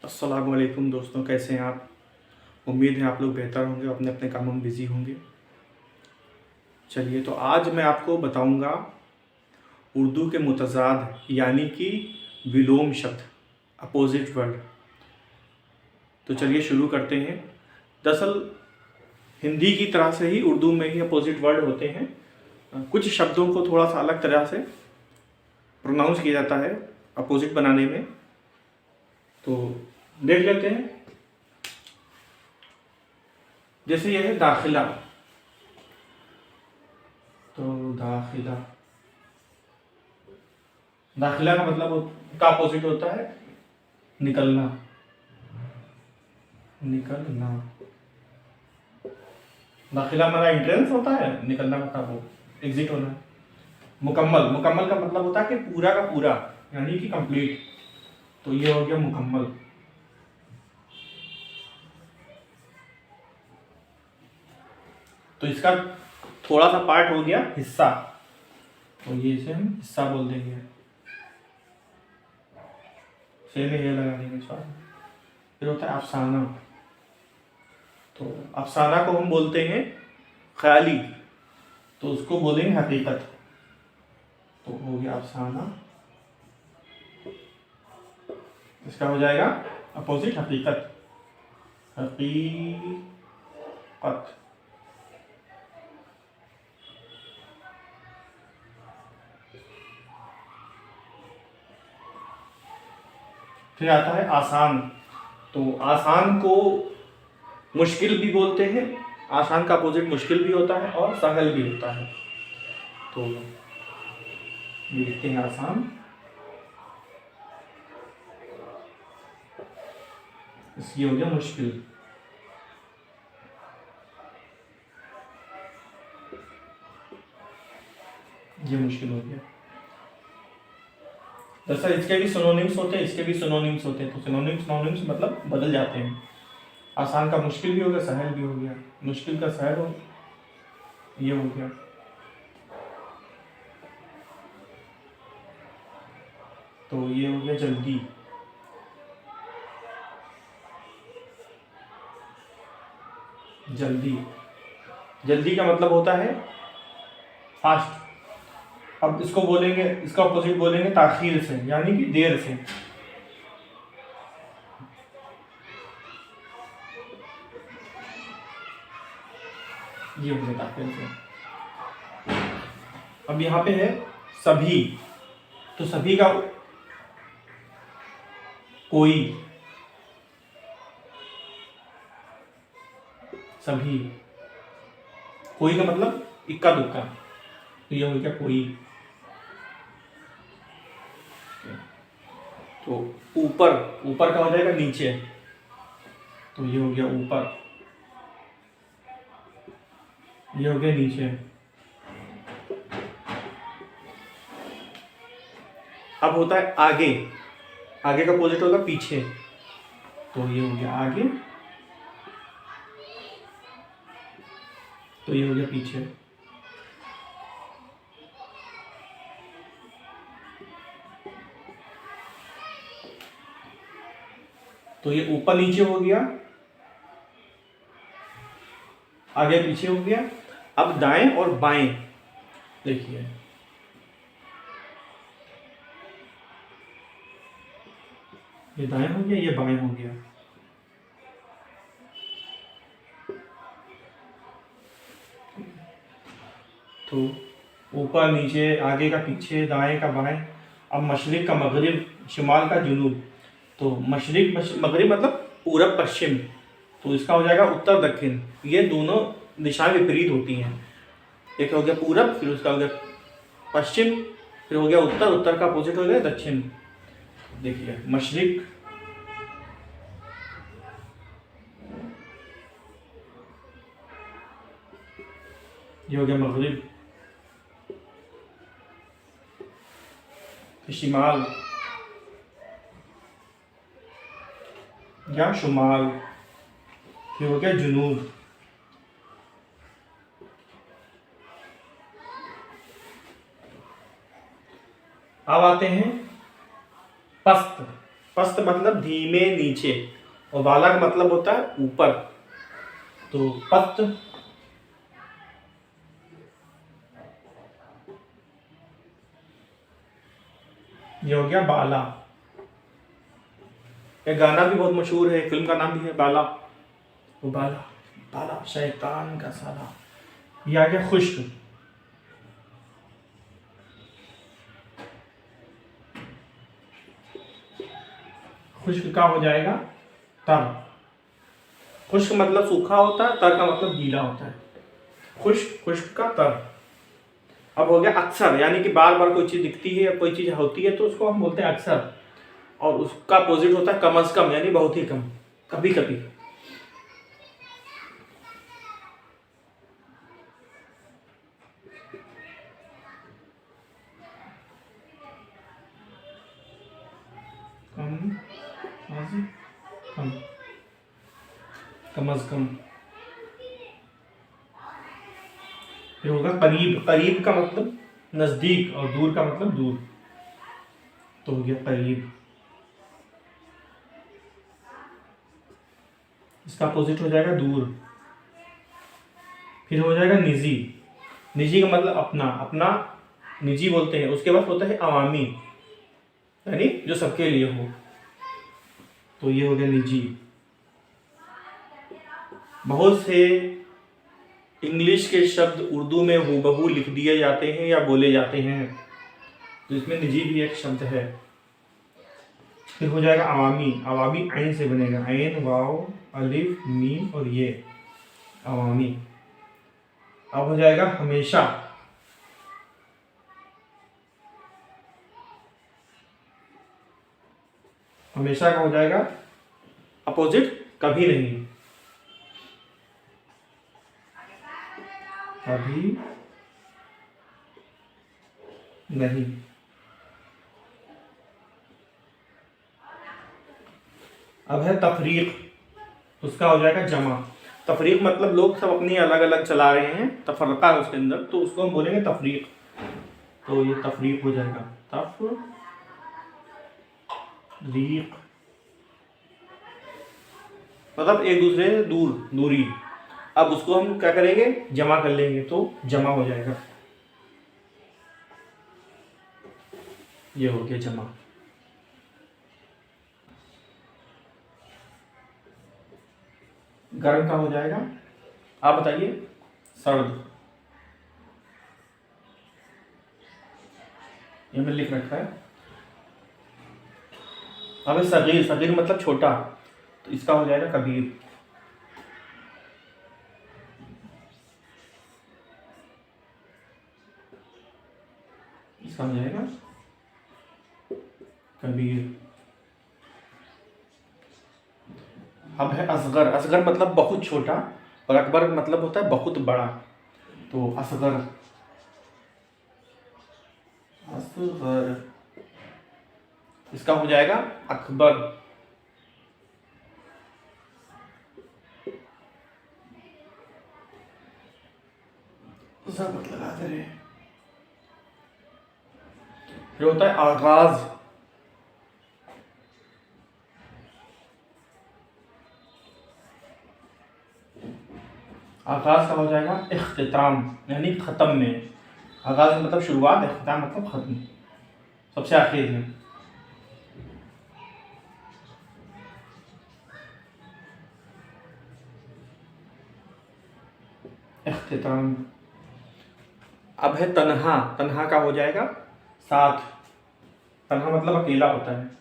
अस्सलाम वालेकुम दोस्तों, कैसे हैं आप। उम्मीद है आप लोग बेहतर होंगे, अपने अपने कामों में बिज़ी होंगे। चलिए, तो आज मैं आपको बताऊंगा उर्दू के मुतज़ाद यानी कि विलोम शब्द, अपोजिट वर्ड। तो चलिए शुरू करते हैं। दरअसल हिंदी की तरह से ही उर्दू में ही अपोजिट वर्ड होते हैं। कुछ शब्दों को थोड़ा सा अलग तरह से प्रोनाउंस किया जाता है अपोजिट बनाने में। तो देख लेते हैं। जैसे यह है दाखिला। तो दाखिला दाखिला का मतलब का अपोजिट होता है निकलना। निकलना दाखिला हमारा एंट्रेंस होता है, निकलना मतलब वो एग्जिट होना है। मुकम्मल मुकम्मल का मतलब होता है कि पूरा का पूरा, यानी कि कंप्लीट। तो ये हो गया मुकम्मल। तो इसका थोड़ा सा पार्ट हो गया हिस्सा, तो ये इसे हम हिस्सा बोल देंगे। से में ये लगा देंगे इस बार। फिर होता है अफसाना। तो अफसाना को हम बोलते हैं ख्याली, तो उसको बोलेंगे हकीकत। तो हो गया अफसाना, इसका हो जाएगा अपोजिट हकीकत। हकीकत। फिर आता है आसान। तो आसान को मुश्किल भी बोलते हैं। आसान का अपोजिट मुश्किल भी होता है और सहल भी होता है। तो ये लिखते हैं आसान, इसकी हो गया मुश्किल। ये मुश्किल हो गया। दरअसल इसके भी सिनोनिम्स होते हैं, इसके भी सिनोनिम्स होते हैं। तो सिनोनिम्स मतलब बदल जाते हैं। आसान का मुश्किल भी हो गया, सहल भी हो गया। मुश्किल का सहल हो, ये हो गया। तो ये हो गया जल्दी। जल्दी जल्दी का मतलब होता है फास्ट। अब इसको बोलेंगे, इसका अपोजिट बोलेंगे ताखीर से, यानी कि देर से। ये हो गया ताखीर से। अब यहाँ पे है सभी। तो सभी का कोई, सभी कोई का मतलब इक्का दुक्का। तो ये हो गया कोई। तो ऊपर, ऊपर का हो जाएगा नीचे। तो ये हो गया ऊपर, ये हो गया नीचे। अब होता है आगे। आगे का अपोजिट होगा पीछे। तो ये हो गया आगे, तो ये हो गया पीछे। तो ये ऊपर नीचे हो गया, आगे पीछे हो गया। अब दाएं और बाएं देखिए। ये दाएं हो गया, ये बाएं हो गया। तो ऊपर नीचे, आगे का पीछे, दाएं का बाएं। अब मशरिक का मगरिब, शिमाल का जुनूब। तो मशरिक मगरिब मतलब पूरब पश्चिम। तो इसका हो जाएगा उत्तर दक्षिण। ये दोनों दिशाएं विपरीत होती हैं। एक हो गया पूरब, फिर उसका हो गया पश्चिम, फिर हो गया उत्तर। उत्तर का अपोजिट हो गया दक्षिण। देखिए मशरिक, ये हो गया मगरिब। फिर शिमाल या शुमाल, फिर हो गया जुनूब। अब आते हैं पस्त। पस्त मतलब धीमे नीचे, और बाला का मतलब होता है ऊपर। तो पस्त, ये हो गया बाला। एक गाना भी बहुत मशहूर है, फिल्म का नाम भी है बाला, वो बाला, बाला शैतान का साला। ये आ गया खुश्क। खुश्क का हो जाएगा तर। खुश्क मतलब सूखा होता है, तर का मतलब गीला होता है। खुश्क, खुश्क का तर। अब हो गया अक्सर, यानी कि बार बार कोई चीज दिखती है या कोई चीज होती है तो उसको हम बोलते हैं अक्सर। और उसका अपोजिट होता है कम अज कम, यानी बहुत ही कम, कभी कभी। कम अज कम, कम अज कम। फिर होगा करीब, करीब का मतलब नजदीक और दूर का मतलब दूर, तो हो गया करीब। इसका अपोजिट हो जाएगा दूर। फिर हो जाएगा निजी। निजी का मतलब अपना, अपना निजी बोलते हैं। उसके बाद होता है अवामी, यानी जो सबके लिए हो, तो ये हो गया निजी। बहुत से इंग्लिश के शब्द उर्दू में हूबहू लिख दिए जाते हैं या बोले जाते हैं, तो इसमें निजी भी एक शब्द है। फिर हो जाएगा अवामी। अवामी ऐन से बनेगा, ऐन वाव अलिफ मीम और ये, अवामी। अब हो जाएगा हमेशा। हमेशा का हो जाएगा अपोजिट कभी नहीं, कभी नहीं। अब है तफरीक, उसका हो जाएगा जमा। तफरीक मतलब लोग सब अपनी अलग अलग चला रहे हैं, तफरका है उसके अंदर, तो उसको हम बोलेंगे तफरीक। तो ये तफरीक हो जाएगा, तफरीक मतलब एक दूसरे से दूर, दूरी। अब उसको हम क्या करेंगे, जमा कर लेंगे, तो जमा हो जाएगा। ये हो गया जमा। गर्म का हो जाएगा, आप बताइए, सर्द। ये मैंने लिख रखा है। अब सगीर, सगीर मतलब छोटा, तो इसका हो जाएगा कबीर। इसका हो जाएगा कबीर। अब है असगर। असगर मतलब बहुत छोटा, और अकबर मतलब होता है बहुत बड़ा, तो असगर, असगर। इसका हो जाएगा अकबर। मत लगाते रहे। फिर होता है आगाज। आगाज का हो जाएगा इख्तिताम, यानी ख़त्म में। आगाज मतलब शुरुआत, इख्तिताम मतलब ख़त्म, सबसे आखिर में। इख्तिताम। अब है तन्हा। तन्हा का हो जाएगा साथ। तन्हा मतलब अकेला होता है।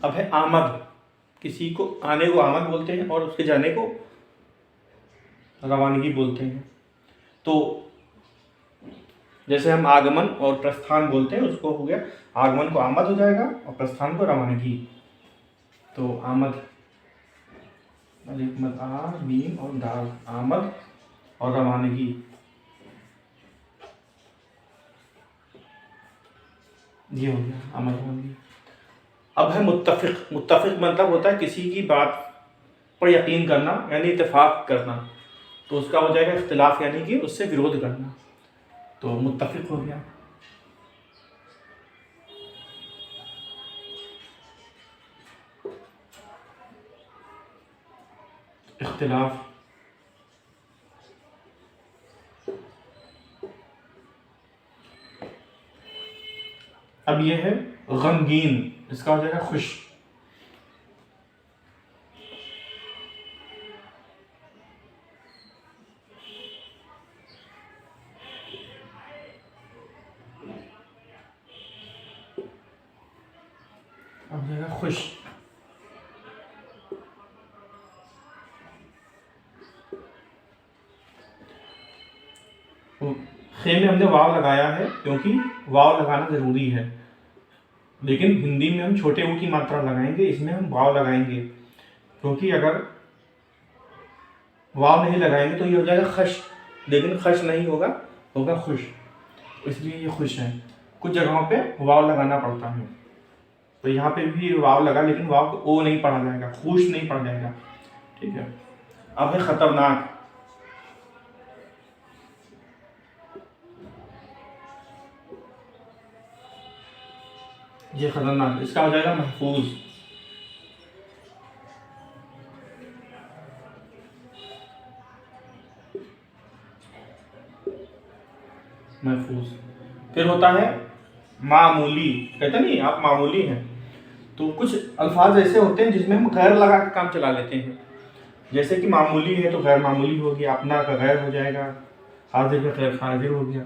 अब है आमद। किसी को आने को आमद बोलते हैं और उसके जाने को रवानगी बोलते हैं। तो जैसे हम आगमन और प्रस्थान बोलते हैं, उसको हो गया, आगमन को आमद हो जाएगा और प्रस्थान को रवानगी। तो आमद, अलिफ मद आ मीम और दाल, आमद और रवानगी। ये हो गया आमद रवानगी। अब है मुत्तफिक। मुत्तफिक मतलब होता है किसी की बात पर यकीन करना यानी इत्तेफाक करना, तो उसका हो जाएगा इख्तिलाफ यानी कि उससे विरोध करना। तो मुत्तफिक हो गया। इख्तिलाफ। अब ये है गमगीन, इसका हो जाएगा खुश। अब हो जाएगा खुश। खे में हमने वाव लगाया है क्योंकि वाव लगाना ज़रूरी है, लेकिन हिंदी में हम छोटे ऊ की मात्रा लगाएंगे, इसमें हम वाव लगाएंगे, क्योंकि अगर वाव नहीं लगाएंगे तो ये हो जाएगा खश, लेकिन खश नहीं होगा, होगा खुश, इसलिए ये खुश है। कुछ जगहों पे वाव लगाना पड़ता है, तो यहाँ पे भी वाव लगा, लेकिन वाव को ओ नहीं पढ़ा जाएगा, खुश नहीं पढ़ा जाएगा, ठीक है। अब है खतरनाक। ये खतरनाक, इसका हो जाएगा महफूज। महफूज। फिर होता है मामूली, कहते नहीं आप मामूली हैं, तो कुछ अल्फाज ऐसे होते हैं जिसमें हम गैर लगा के काम चला लेते हैं, जैसे कि मामूली है तो गैर मामूली हो गया, अपना का गैर हो जाएगा, हाजिर का गैर हाजिर हो गया।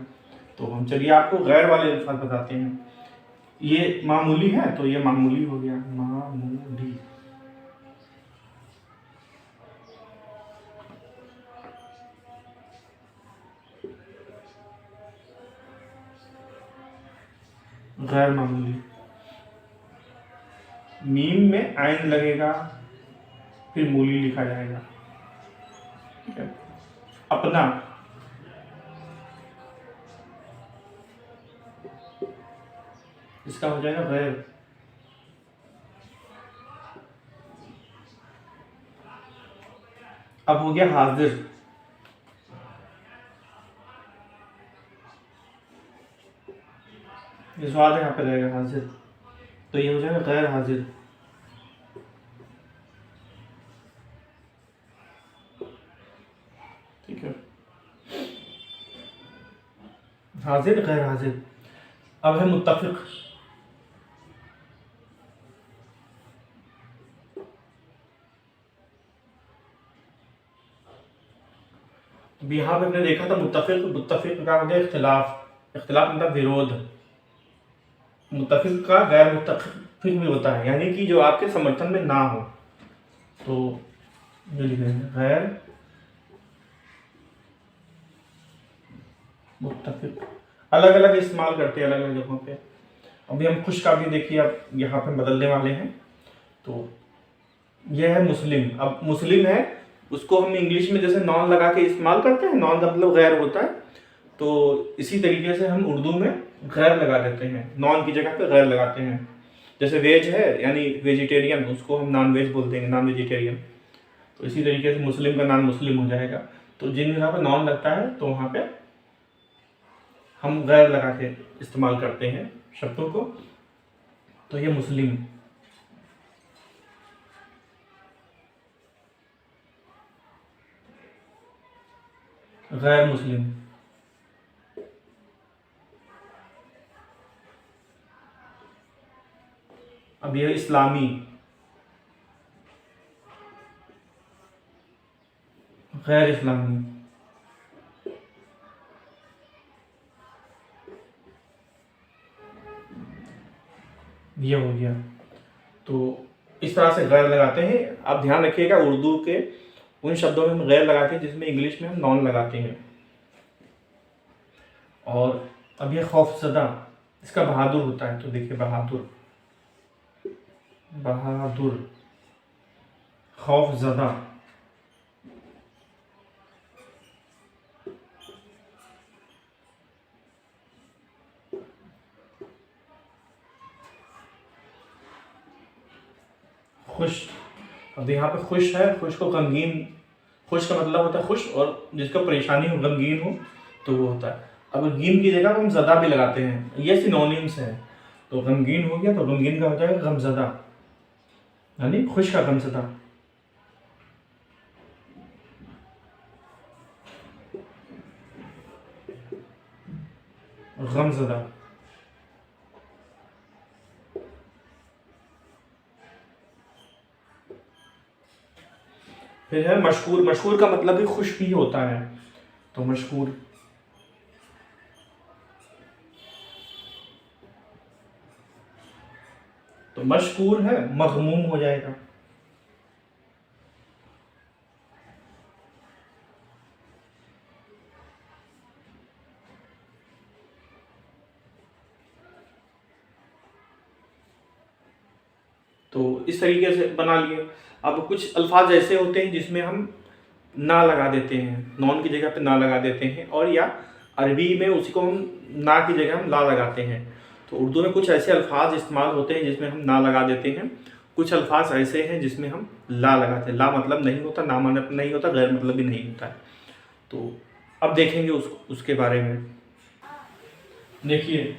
तो हम चलिए आपको गैर वाले अल्फाज बताते हैं। ये मामूली है तो ये मामूली हो गया, मामूली। गैर मामूली। मीम में आइन लगेगा, फिर मूली लिखा जाएगा, ठीक है। अपना। इसका हो जाएगा गैर। अब हो गया हाजिर। ये स्वाद यहाँ पे रहेगा हाजिर, तो ये हो जाएगा गैर हाजिर। ठीक है, हाजिर गैर हाजिर। अब है मुत्तफिक। यहाँ पे हमने देखा था मुत्तफिक, मुत्तफिक का हो गया इख्तिलाफ, इख्तिलाफ मतलब विरोध। मुत्तफिक का गैर मुत्तफिक भी होता है, यानी कि जो आपके समर्थन में ना हो, तो ये लिख रहे हैं गैर मुत्तफिक। अलग अलग इस्तेमाल करते हैं अलग अलग जगहों पे। अभी हम खुश का भी देखिए, अब यहाँ पे बदलने वाले हैं। तो यह है मुस्लिम। अब मुस्लिम है, उसको हम इंग्लिश में जैसे नॉन लगा के इस्तेमाल करते हैं, नॉन का मतलब गैर होता है, तो इसी तरीके से हम उर्दू में गैर लगा देते हैं, नॉन की जगह पे गैर लगाते हैं। जैसे वेज है यानी वेजिटेरियन, उसको हम नॉन वेज बोलते हैं, नॉन वेजिटेरियन। तो इसी तरीके से मुस्लिम का नाम मुस्लिम हो जाएगा। तो जिन जगह पर नॉन लगता है तो वहाँ पे हम गैर लगा के इस्तेमाल करते हैं शब्दों को। तो ये मुस्लिम। गैर मुस्लिम। अब ये इस्लामी। गैर इस्लामी। ये हो गया। तो इस तरह से गैर लगाते हैं। आप ध्यान रखिएगा, उर्दू के उन शब्दों में हम गैर लगाते हैं जिसमें इंग्लिश में हम नॉन लगाते हैं। और अब ये खौफजदा, इसका बहादुर होता है, तो देखिए बहादुर, बहादुर, खौफजदा। खुश। अब यहाँ पे खुश है, खुश को गमगीन, खुश का मतलब होता है खुश, और जिसको परेशानी हो, गमगीन हो, तो वो होता है। अब गीन की जगह हम ज़दा भी लगाते हैं, ये सिनोनिम्स हैं। तो गमगीन हो गया तो गमगीन का हो जाएगा गमज़दा, यानी खुश का गमज़दा। गमज़दा। फिर है मशकूर। मशकूर का मतलब भी खुश भी होता है, तो मशकूर। तो मशकूर है मग़मूम हो जाएगा। तो इस तरीके से बना लिए। अब कुछ अल्फाज ऐसे होते हैं जिसमें हम ना लगा देते हैं, नॉन की जगह पे ना लगा देते हैं, और या अरबी में उसी को हम ना की जगह हम ला लगाते हैं। तो उर्दू में कुछ ऐसे अल्फाज इस्तेमाल होते हैं जिसमें हम ना लगा देते हैं, कुछ अल्फाज ऐसे हैं जिसमें हम ला लगाते हैं। ला मतलब नहीं होता, ना मतलब नहीं होता, गैर मतलब भी नहीं होता है। तो अब देखेंगे उसके बारे में। देखिए,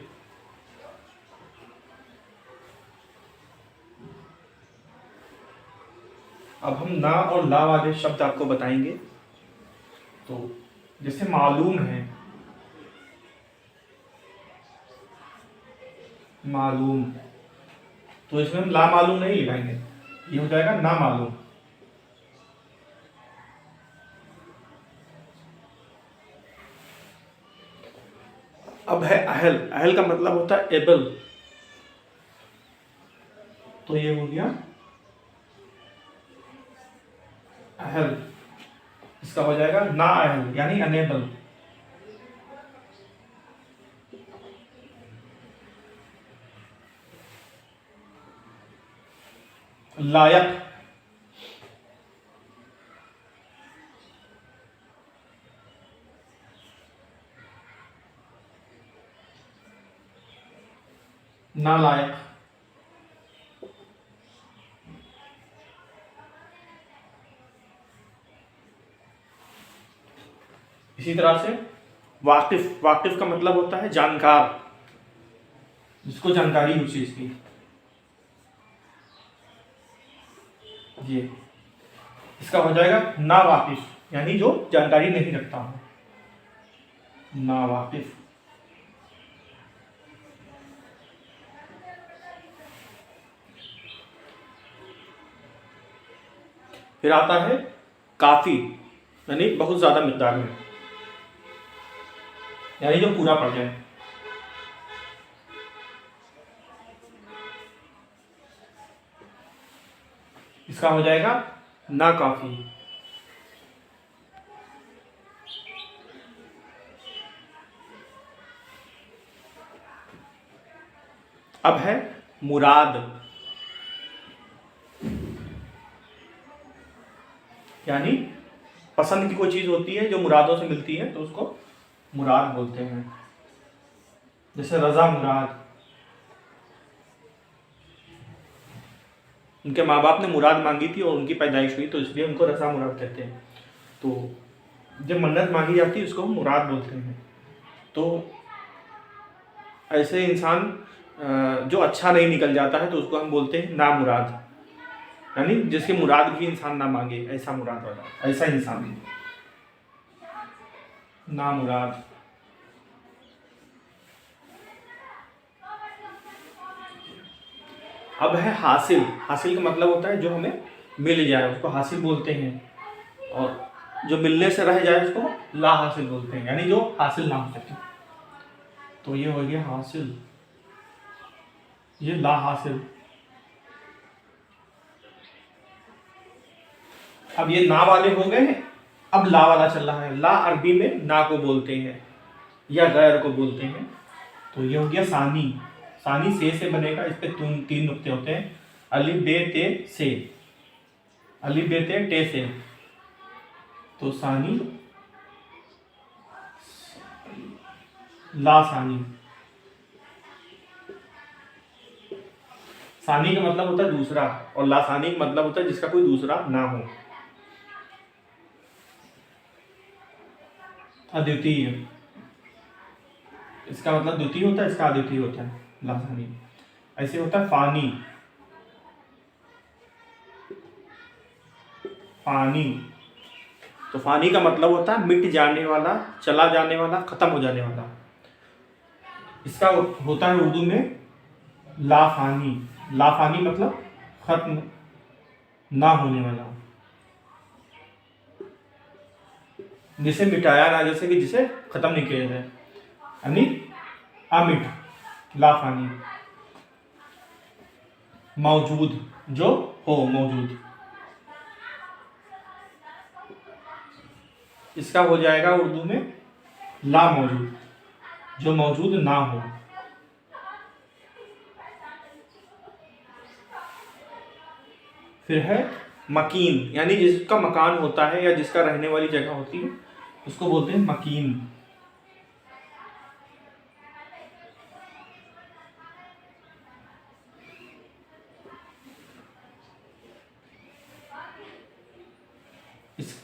अब हम ना और ला वाले शब्द आपको बताएंगे। तो जैसे मालूम है, मालूम, तो इसमें हम ला मालूम नहीं लगाएंगे, ये हो जाएगा ना मालूम। अब है अहल। अहल का मतलब होता है एबल, तो ये हो गया अहल। इसका हो जाएगा ना अहल, यानी अनेबल। लायक। नालायक। इसी तरह से वाकिफ। वाकिफ का मतलब होता है जानकार, जिसको जानकारी हो चीज की। ये इसका हो जाएगा ना वाकिफ, यानी जो जानकारी नहीं रखता हो, ना वाकिफ। फिर आता है काफी, यानी बहुत ज्यादा मिकदार में, यानी जो पूरा पड़ जाए। इसका हो जाएगा ना काफी। अब है मुराद, यानी पसंद की कोई चीज होती है जो मुरादों से मिलती है, तो उसको मुराद बोलते हैं। जैसे रजा मुराद, उनके माँ बाप ने मुराद मांगी थी और उनकी पैदाइश हुई, तो इसलिए उनको रजा मुराद कहते हैं। तो जब मन्नत मांगी जाती है उसको हम मुराद बोलते हैं। तो ऐसे इंसान जो अच्छा नहीं निकल जाता है तो उसको हम बोलते हैं ना मुराद, यानी जिसकी मुराद भी इंसान ना मांगे, ऐसा मुराद वाला, ऐसा इंसान ना मुराद। अब है हासिल। हासिल का मतलब होता है जो हमें मिल जाए उसको हासिल बोलते हैं, और जो मिलने से रह जाए उसको ला हासिल बोलते हैं, यानी जो हासिल ना हो सके। तो ये हो गया हासिल, ये ला हासिल। अब ये ना वाले हो गए हैं, अब ला वाला चल रहा है। ला अरबी में ना को बोलते हैं या गैर को बोलते हैं। तो ये हो गया सानी। सानी से बनेगा, इस पे तीन नुक्ते होते हैं, अलिफ बे ते से, अलिफ बे ते टे से। तो सानी, ला सानी। सानी का मतलब होता है दूसरा, और लासानी का मतलब होता है जिसका कोई दूसरा ना हो। अद्वितीय, इसका मतलब द्वितीय होता है, इसका अद्वितीय होता है लासानी। ऐसे होता है फानी, पानी। तो फानी का मतलब होता है मिट जाने वाला, चला जाने वाला, खत्म हो जाने वाला। इसका होता है उर्दू में लाफानी। लाफानी मतलब खत्म ना होने वाला, जिसे मिटाया ना, जैसे कि जिसे खत्म नहीं किया जाए, यानी अमिट, लाफानी। मौजूद, जो हो, मौजूद। इसका हो जाएगा उर्दू में ला मौजूद, जो मौजूद ना हो। फिर है मकीन, यानी जिसका मकान होता है या जिसका रहने वाली जगह होती है उसको बोलते हैं मकीन।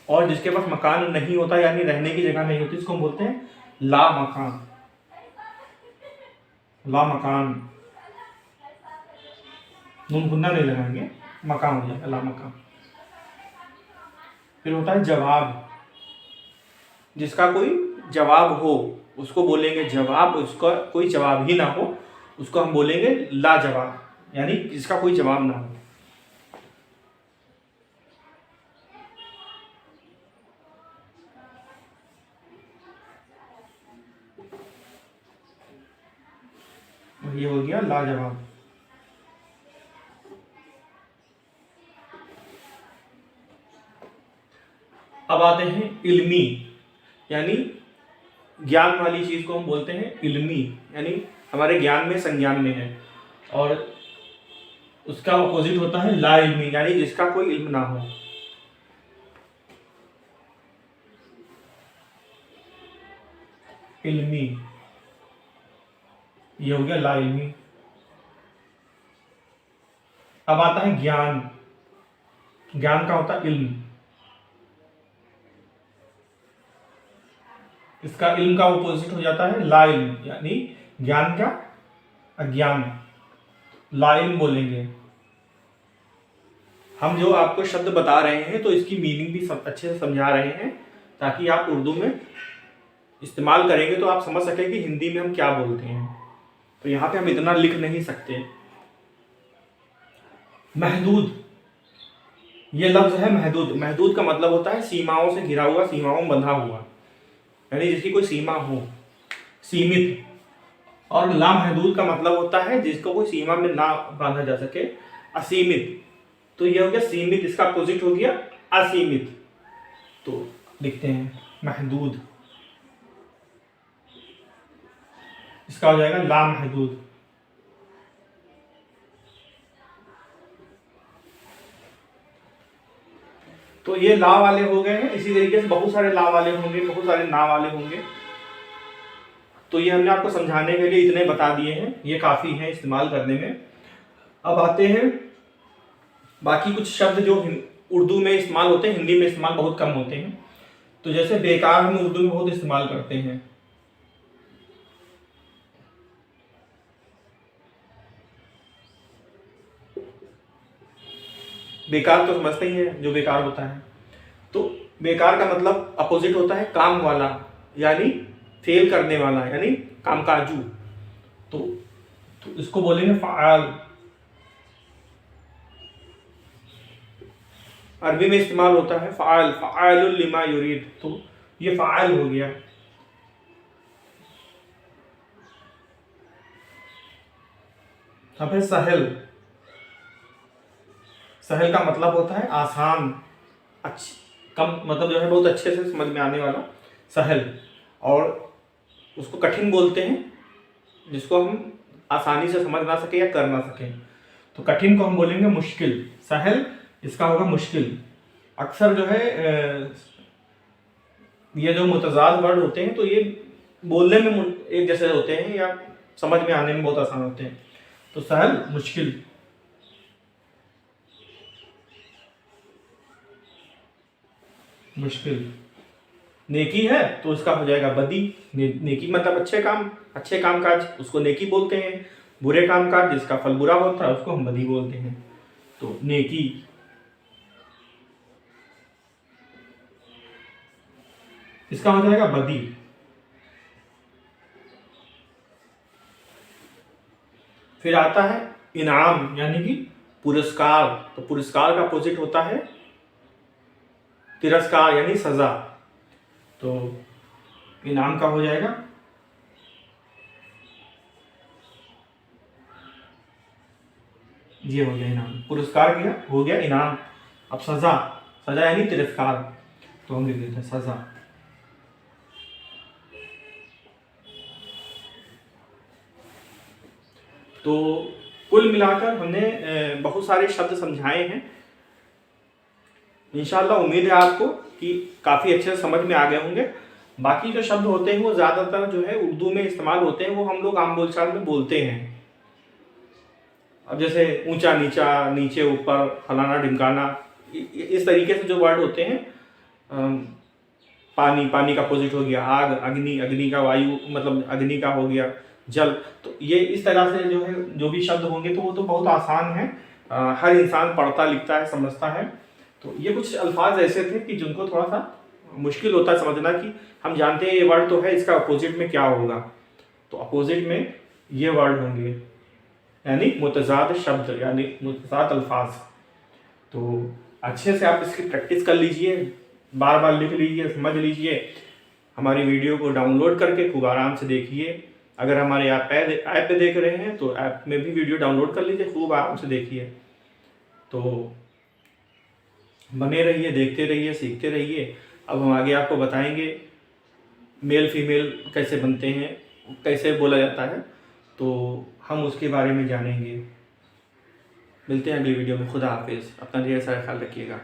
और जिसके पास मकान नहीं होता यानी रहने की जगह नहीं होती, इसको हम बोलते हैं ला मकान। ला मकान, नून गुन्ना नहीं लगाएंगे, मकान हो जाएगा ला मकान। फिर होता है जवाब, जिसका कोई जवाब हो उसको बोलेंगे जवाब, उसका कोई जवाब ही ना हो उसको हम बोलेंगे लाजवाब, यानी जिसका कोई जवाब ना हो। ये हो गया लाजवाब। अब आते हैं इल्मी, यानी ज्ञान वाली चीज को हम बोलते हैं इल्मी, यानी हमारे ज्ञान में, संज्ञान में है। और उसका अपोजिट होता है ला इल्मी, यानी जिसका कोई इल्म ना हो। इल्मी, ये हो गया ला इल्मी। अब आता है ज्ञान। ज्ञान का होता है इल्म, इसका इल्म का अपोजिट हो जाता है ला इल्म, यानी ज्ञान का अज्ञान, ला इल्म बोलेंगे। हम जो आपको शब्द बता रहे हैं तो इसकी मीनिंग भी सब अच्छे से समझा रहे हैं, ताकि आप उर्दू में इस्तेमाल करेंगे तो आप समझ सकें कि हिंदी में हम क्या बोलते हैं। तो यहाँ पे हम इतना लिख नहीं सकते। महदूद, ये लफ्ज है महदूद। महदूद का मतलब होता है सीमाओं से घिरा हुआ, सीमाओं में बंधा हुआ, यानी जिसकी कोई सीमा हो, सीमित। और लामहदूद का मतलब होता है जिसको कोई सीमा में ना बांधा जा सके, असीमित। तो ये हो गया सीमित, इसका अपोजिट हो गया असीमित। तो लिखते हैं महदूद, इसका हो जाएगा लामहदूद। तो ये ला वाले हो गए हैं। इसी तरीके से बहुत सारे ला वाले होंगे, बहुत सारे ना वाले होंगे। तो ये हमने आपको समझाने के लिए इतने बता दिए हैं, ये काफ़ी है इस्तेमाल करने में। अब आते हैं बाकी कुछ शब्द जो उर्दू में इस्तेमाल होते हैं, हिंदी में इस्तेमाल बहुत कम होते हैं। तो जैसे बेकार हम उर्दू में बहुत इस्तेमाल करते हैं। बेकार तो समझते ही है जो बेकार होता है। तो बेकार का मतलब अपोजिट होता है काम वाला, यानी फेल करने वाला, यानी कामकाजू। तो इसको बोलेंगे फ़ाल। अरबी में इस्तेमाल होता है फ़ाल, फ़ाइलुल लिमा युरीद। तो ये फ़ाइल हो गया। अब है सहल। सहल का मतलब होता है आसान, अच्छी, कम, मतलब जो है बहुत अच्छे से समझ में आने वाला, सहल। और उसको कठिन बोलते हैं जिसको हम आसानी से समझ ना सके या कर ना सके। तो कठिन को हम बोलेंगे मुश्किल। सहल इसका होगा मुश्किल। अक्सर जो है ये जो मुतज़ाद वर्ड होते हैं तो ये बोलने में एक जैसे होते हैं या समझ में आने में बहुत आसान होते हैं। तो सहल मुश्किल। मुश्किल। नेकी है तो उसका हो जाएगा बदी। नेकी मतलब अच्छे काम काज, उसको नेकी बोलते हैं। बुरे काम काज जिसका फल बुरा होता है उसको हम बदी बोलते हैं। तो नेकी, इसका हो जाएगा बदी। फिर आता है इनाम यानी कि पुरस्कार। तो पुरस्कार का अपोजिट होता है तिरस्कार यानी सजा। तो इनाम का हो जाएगा ये हो गया इनाम। पुरस्कार किया हो गया इनाम। अब सजा, सजा यानी तिरस्कार, तो हम लिख देते हैं सजा। तो कुल मिलाकर हमने बहुत सारे शब्द समझाए हैं। इंशाल्लाह उम्मीद है आपको कि काफ़ी अच्छे से समझ में आ गए होंगे। बाकी जो शब्द होते हैं वो ज़्यादातर जो है उर्दू में इस्तेमाल होते हैं, वो हम लोग आम बोलचाल में बोलते हैं। अब जैसे ऊंचा नीचा, नीचे ऊपर, फलाना ढिमकाना, इस तरीके से जो वर्ड होते हैं। पानी, पानी का अपोजिट हो गया आग, अग्नि, अग्नि का वायु मतलब अग्नि का हो गया जल। तो ये इस तरह से जो है जो भी शब्द होंगे तो वो तो बहुत आसान है, हर इंसान पढ़ता लिखता है समझता है। तो ये कुछ अल्फाज ऐसे थे कि जिनको थोड़ा सा मुश्किल होता है समझना कि हम जानते हैं ये वर्ड तो है, इसका अपोजिट में क्या होगा। तो अपोजिट में ये वर्ड होंगे यानी मुतज़ाद शब्द यानी मुतज़ाद अल्फाज। तो अच्छे से आप इसकी प्रैक्टिस कर लीजिए, बार बार लिख लीजिए, समझ लीजिए। हमारी वीडियो को डाउनलोड करके खूब आराम से देखिए। अगर हमारे ऐप पे देख रहे हैं तो ऐप में भी वीडियो डाउनलोड कर लीजिए, खूब आराम से देखिए। तो बने रहिए, देखते रहिए, सीखते रहिए। अब हम आगे आपको बताएंगे मेल फीमेल कैसे बनते हैं, कैसे बोला जाता है, तो हम उसके बारे में जानेंगे। मिलते हैं अगली वीडियो में। खुदा हाफिज़। अपना ढेर सारा ख्याल रखिएगा।